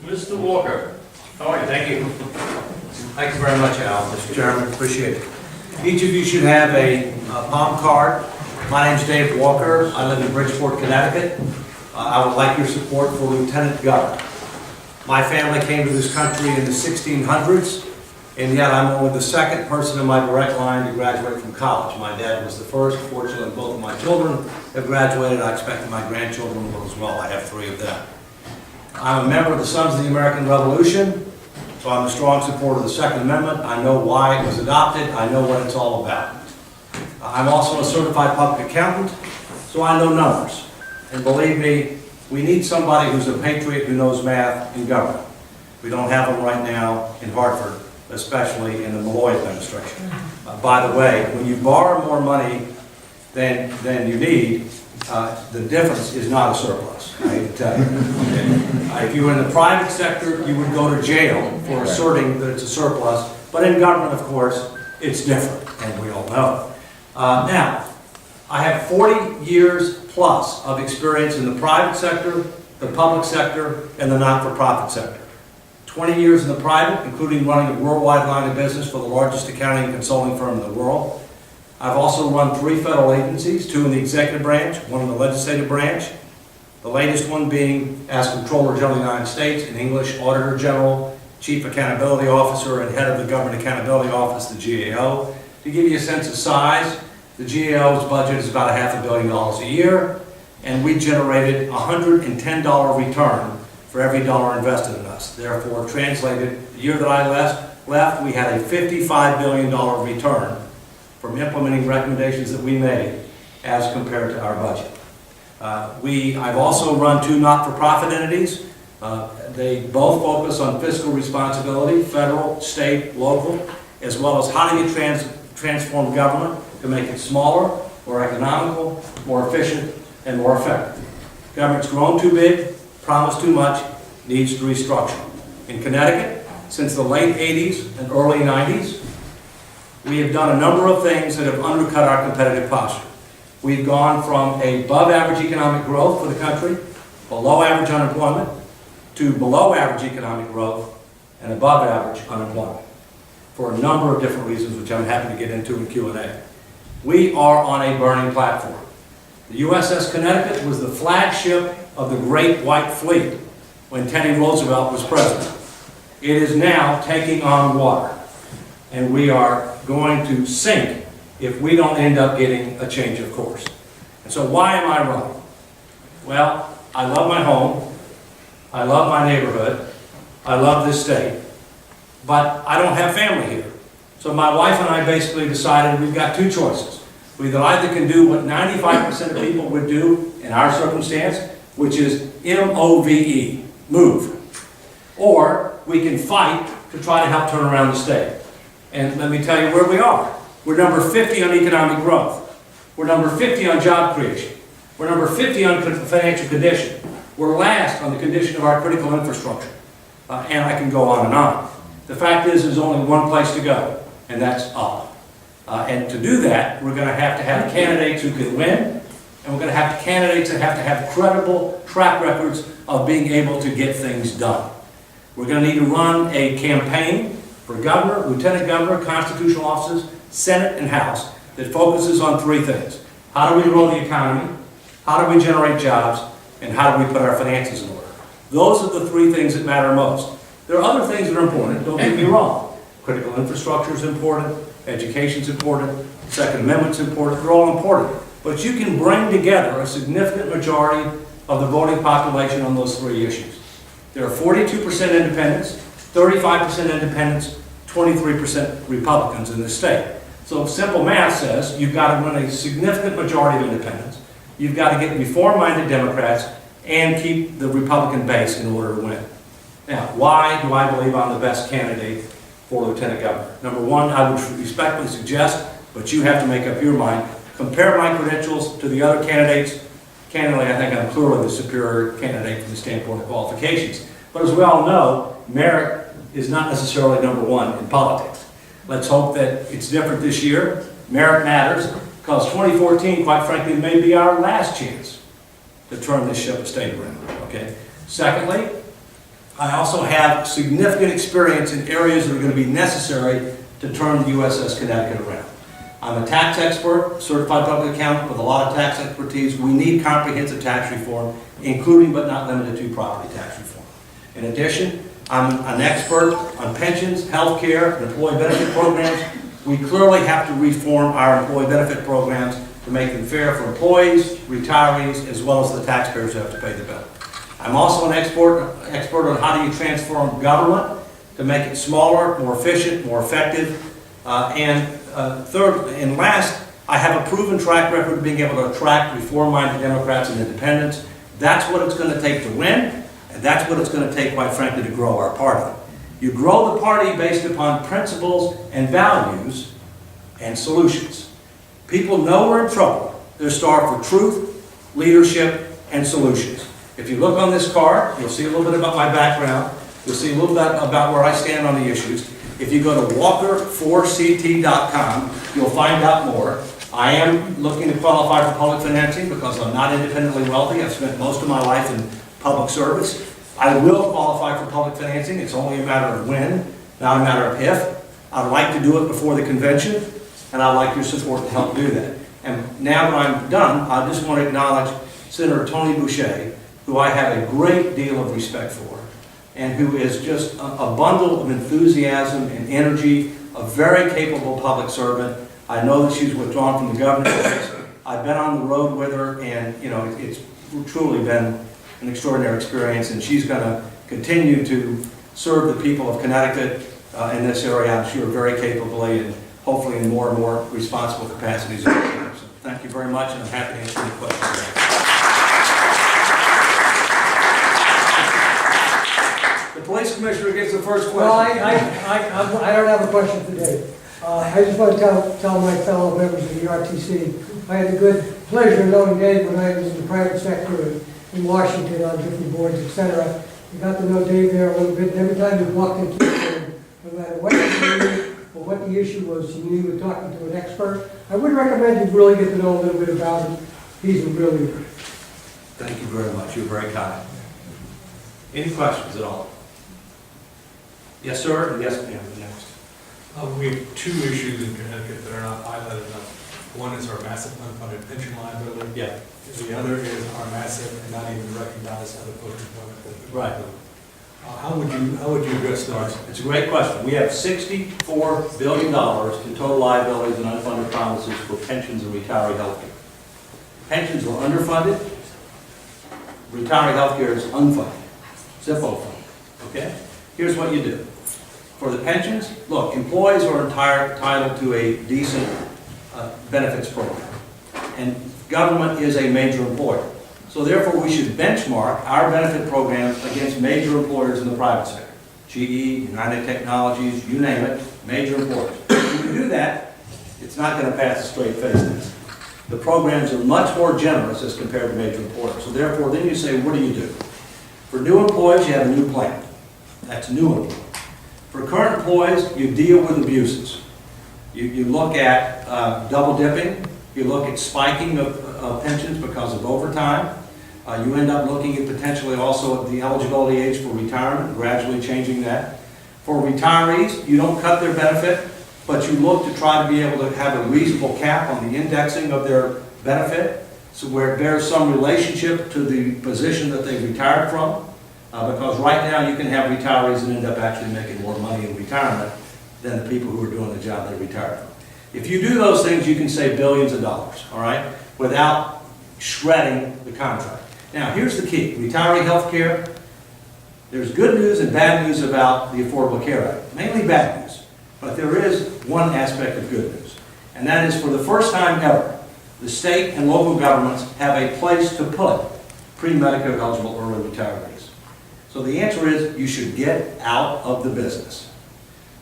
Mr. Walker. How are you? Thank you. Thank you very much, Al. Mr. Chairman, appreciate it. Each of you should have a palm card. My name's Dave Walker. I live in Bridgeport, Connecticut. I would like your support for Lieutenant Governor. My family came to this country in the 1600s, and yet I'm only the second person in my direct line to graduate from college. My dad was the first. Fortunately, both of my children have graduated. I expect that my grandchildren will as well. I have 3 of them. I'm a member of the Sons of the American Revolution, so I'm a strong supporter of the Second Amendment. I know why it was adopted. I know what it's all about. I'm also a certified public accountant, so I know numbers. And believe me, we need somebody who's a patriot who knows math in government. We don't have them right now in Hartford, especially in the Malloy administration. By the way, when you borrow more money than you need, the difference is not a surplus, I hate to tell you. If you were in the private sector, you would go to jail for asserting that it's a surplus, but in government, of course, it's different, and we all know. Now, I have 40 years plus of experience in the private sector, the public sector, and the not-for-profit sector. 20 years in the private, including running a worldwide line of business for the largest accounting and consulting firm in the world. I've also run 3 federal agencies, 2 in the executive branch, 1 in the legislative branch. The latest one being as Comptroller General of the United States, in English, Auditor General, Chief Accountability Officer, and Head of the Government Accountability Office, the GAO. To give you a sense of size, the GAO's budget is about $500 million a year, and we generated a $110 return for every dollar invested in us. Therefore, translated, the year that I left, we had a $55 billion return from implementing recommendations that we made as compared to our budget. I've also run 2 not-for-profit entities. They both focus on fiscal responsibility, federal, state, local, as well as how do you transform government to make it smaller, more economical, more efficient, and more effective. Government's grown too big, promised too much, needs to restructure. In Connecticut, since the late 80s and early 90s, we have done a number of things that have undercut our competitive posture. We've gone from above average economic growth for the country, below average unemployment, to below average economic growth and above average unemployment for a number of different reasons, which I'm happy to get into in Q&A. We are on a burning platform. The USS Connecticut was the flagship of the Great White Fleet when Teddy Roosevelt was president. It is now taking on water, and we are going to sink if we don't end up getting a change of course. And so why am I running? Well, I love my home, I love my neighborhood, I love this state, but I don't have family here. So my wife and I basically decided we've got 2 choices. We either can do what 95% of people would do in our circumstance, which is M-O-V-E, move. Or we can fight to try to help turn around the state. And let me tell you where we are. We're number 50 on economic growth. We're number 50 on job creation. We're number 50 on financial condition. We're last on the condition of our critical infrastructure. And I can go on and on. The fact is, there's only one place to go, and that's up. And to do that, we're going to have candidates who can win, and we're going to have candidates that have credible track records of being able to get things done. We're going to need to run a campaign for governor, lieutenant governor, constitutional officers, Senate, and House that focuses on 3 things. How do we grow the economy? How do we generate jobs? And how do we put our finances in order? Those are the 3 things that matter most. There are other things that are important, don't get me wrong. Critical infrastructure is important, education is important, Second Amendment is important, they're all important. But you can bring together a significant majority of the voting population on those 3 issues. There are 42% independents, 35% independents, 23% Republicans in this state. So simple math says you've got to win a significant majority of independents, you've got to get reform-minded Democrats, and keep the Republican base in order to win. Now, why do I believe I'm the best candidate for lieutenant governor? Number 1, I would respectfully suggest, but you have to make up your mind, compare my credentials to the other candidates. Candidly, I think I'm clearly the superior candidate from the standpoint of qualifications. But as we all know, merit is not necessarily number 1 in politics. Let's hope that it's different this year. Merit matters, because 2014, quite frankly, may be our last chance to turn this ship of state around. Okay. Secondly, I also have significant experience in areas that are going to be necessary to turn the USS Connecticut around. I'm a tax expert, certified public accountant with a lot of tax expertise. We need comprehensive tax reform, including but not limited to property tax reform. In addition, I'm an expert on pensions, health care, and employee benefit programs. We clearly have to reform our employee benefit programs to make them fair for employees, retirees, as well as the taxpayers who have to pay the bill. I'm also an expert on how do you transform government to make it smaller, more efficient, more effective, third and last, I have a proven track record of being able to attract reform-minded Democrats and independents. That's what it's going to take to win, and that's what it's going to take, quite frankly, to grow our party. You grow the party based upon principles and values and solutions. People know we're in trouble. They're starved for truth, leadership, and solutions. If you look on this card, you'll see a little bit about my background. You'll see a little bit about where I stand on the issues. If you go to walker4ct.com, you'll find out more. I am looking to qualify for public financing because I'm not independently wealthy. I've spent most of my life in public service. I will qualify for public financing. It's only a matter of when, not a matter of if. I'd like to do it before the convention, and I'd like your support to help do that. And now that I'm done, I just want to acknowledge Senator Tony Boucher, who I have a great deal of respect for, and who is just a bundle of enthusiasm and energy, a very capable public servant. I know that she's withdrawn from the governor's race. I've been on the road with her, and it's truly been an extraordinary experience, and she's going to continue to serve the people of Connecticut in this area, I'm sure, very capably, and hopefully in more and more responsible capacities. So thank you very much, and I'm happy to answer any questions. The police commissioner gets the first question. Well, I don't have a question today. I just want to tell my fellow members of the RTC, I had the good pleasure of knowing Dave when I was in the private sector in Washington on different boards, etc. I got to know Dave there a little bit, and every time you walked into him, no matter what you knew or what the issue was, you knew you were talking to an expert. I would recommend you really get to know a little bit about him. He's a real leader. Thank you very much. You're very kind. Any questions at all? Yes, sir. And yes, ma'am. Next. We have two issues in Connecticut that are not highlighted enough. One is our massive unfunded pension liability. Yeah. The other is our massive and not even recognized other post-employment benefit. Right. How would you address those? It's a great question. We have $64 billion in total liabilities and unfunded promises for pensions and retiree health care. Pensions are underfunded. Retiree health care is unfunded. Zippo funded. Okay? Here's what you do. For the pensions, look, employees are entitled to a decent benefits program. And government is a major employer. So therefore, we should benchmark our benefit programs against major employers in the private sector. GE, United Technologies, you name it, major employers. When you do that, it's not going to pass a straight face test. The programs are much more generous as compared to major employers. So therefore, then you say, what do you do? For new employees, you have a new plan. That's new employees. For current employees, you deal with abuses. You look at double dipping. You look at spiking of pensions because of overtime. You end up looking at potentially also at the eligibility age for retirement, gradually changing that. For retirees, you don't cut their benefit, but you look to try to be able to have a reasonable cap on the indexing of their benefit, so where it bears some relationship to the position that they retired from. Because right now you can have retirees that end up actually making more money in retirement than the people who are doing the job they retired from. If you do those things, you can save billions of dollars, all right, without shredding the contract. Now, here's the key. Retiree health care, there's good news and bad news about the Affordable Care Act. Mainly bad news. But there is one aspect of good news. And that is, for the first time ever, the state and local governments have a place to put pre-Medicare eligible early retirees. So the answer is, you should get out of the business.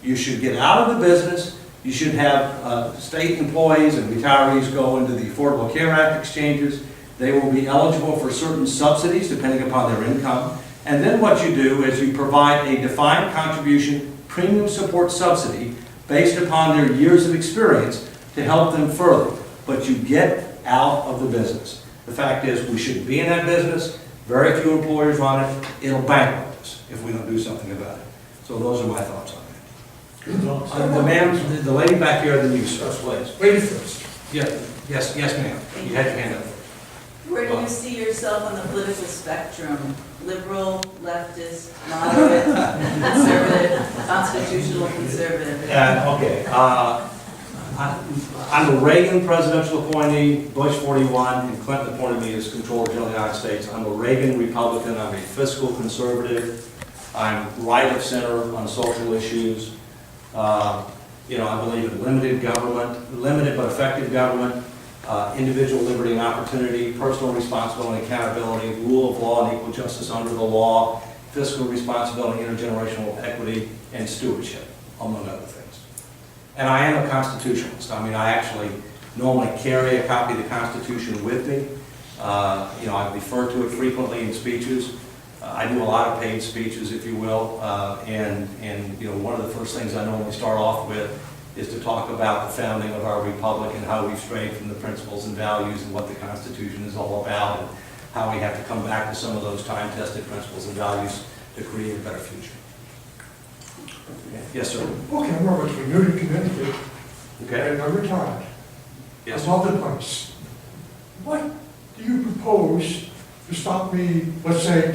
You should get out of the business. You should have state employees and retirees go into the Affordable Care Act exchanges. They will be eligible for certain subsidies depending upon their income. And then what you do is you provide a defined contribution premium support subsidy based upon their years of experience to help them further. But you get out of the business. The fact is, we shouldn't be in that business. Very few employers run it. It'll bankrupt us. if we don't do something about it. So those are my thoughts on that. The ma'am, the lady back here, then you, sir, please. Lady first. Yeah, yes, ma'am. You had your hand up. Where do you see yourself on the political spectrum? Liberal, leftist, moderate, conservative, constitutional conservative? Okay. I'm a Reagan presidential appointee, Bush 41, and Clinton appointed me as Comptroller General of the United States. I'm a Reagan Republican. I'm a fiscal conservative. I'm right of center on social issues. I believe in limited government, limited but effective government, individual liberty and opportunity, personal responsibility and accountability, rule of law and equal justice under the law, fiscal responsibility, intergenerational equity, and stewardship, among other things. And I am a constitutionalist. I mean, I actually normally carry a copy of the Constitution with me. I refer to it frequently in speeches. I do a lot of paid speeches, if you will, and one of the first things I normally start off with is to talk about the founding of our republic and how we've strayed from the principles and values and what the Constitution is all about, and how we have to come back to some of those time-tested principles and values to create a better future. Yes, sir. Okay, I'm Robert from Newton, Connecticut, Okay. and I'm retired. Yes. I love the place. What do you propose to stop me, let's say,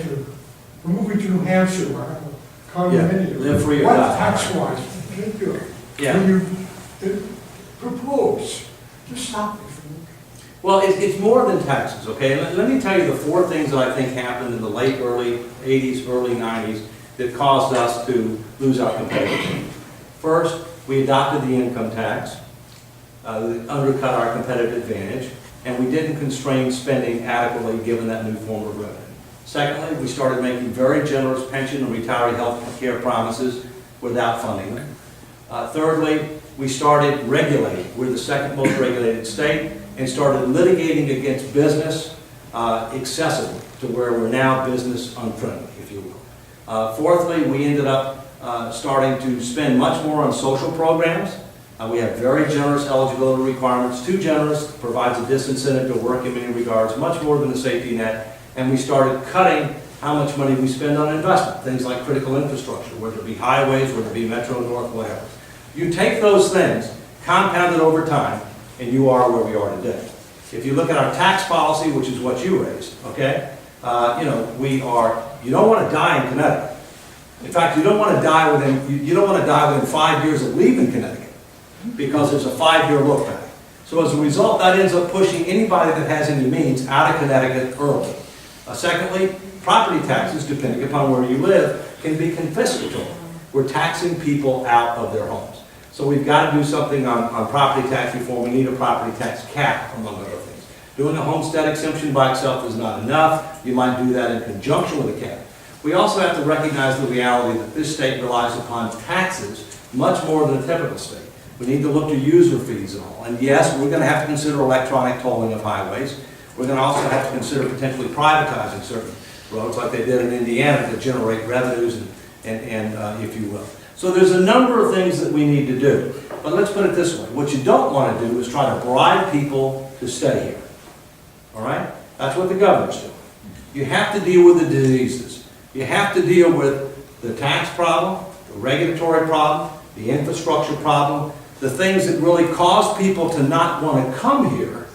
from moving to New Hampshire, where I have a condominium? Live free or What die. tax-wise Yeah. do you propose to stop me from moving? Well, it's more than taxes, okay? Let me tell you the four things that I think happened in the late, early 80s, early 90s that caused us to lose our competitiveness. First, we adopted the income tax, that undercut our competitive advantage, and we didn't constrain spending adequately given that new form of revenue. Secondly, we started making very generous pension and retiree health care promises without funding them. Thirdly, we started regulating. We're the second most regulated state, and started litigating against business excessively to where we're now business unfriendly, if you will. Fourthly, we ended up starting to spend much more on social programs. We have very generous eligibility requirements, too generous, provides a disincentive to work in many regards, much more than a safety net, and we started cutting how much money we spend on investment, things like critical infrastructure, whether it be highways, whether it be Metro North, whatever. You take those things, compound it over time, and you are where we are today. If you look at our tax policy, which is what you raised, okay, you don't want to die in Connecticut. In fact, you don't want to die within 5 years of leaving Connecticut, because there's a 5-year look back. So as a result, that ends up pushing anybody that has any means out of Connecticut early. Secondly, property taxes, depending upon where you live, can be confiscatory. We're taxing people out of their homes. So we've got to do something on property tax reform. We need a property tax cap, among other things. Doing a homestead exemption by itself is not enough. You might do that in conjunction with a cap. We also have to recognize the reality that this state relies upon taxes much more than a typical state. We need to look to user fees and all. And yes, we're going to have to consider electronic tolling of highways. We're going to also have to consider potentially privatizing certain roads like they did in Indiana to generate revenues and if you will. So there's a number of things that we need to do. But let's put it this way. What you don't want to do is try to bribe people to stay here. All right? That's what the governor's doing. You have to deal with the diseases. You have to deal with the tax problem, the regulatory problem, the infrastructure problem, the things that really cause people to not want to come here,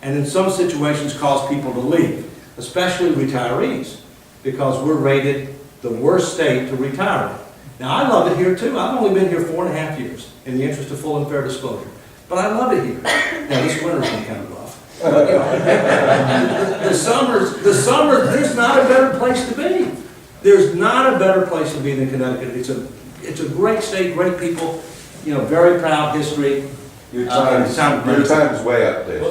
and in some situations cause people to leave, especially retirees, because we're rated the worst state to retire in. Now, I love it here too. I've only been here 4.5 years, in the interest of full and fair disclosure. But I love it here. Now, this winter's been kind of rough. But, the summer, there's not a better place to be. There's not a better place to be than Connecticut. It's a great state, great people, very proud history. Your time's way up there.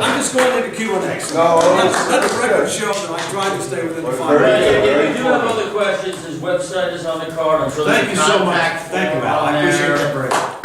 I'm just going into Q&A. No, let the record show that I tried to stay within the 5 minutes. If you do have other questions, his website is on the card. I'm sure Thank you there's a so much. contact Thank you, form Al. on I appreciate there. that very much.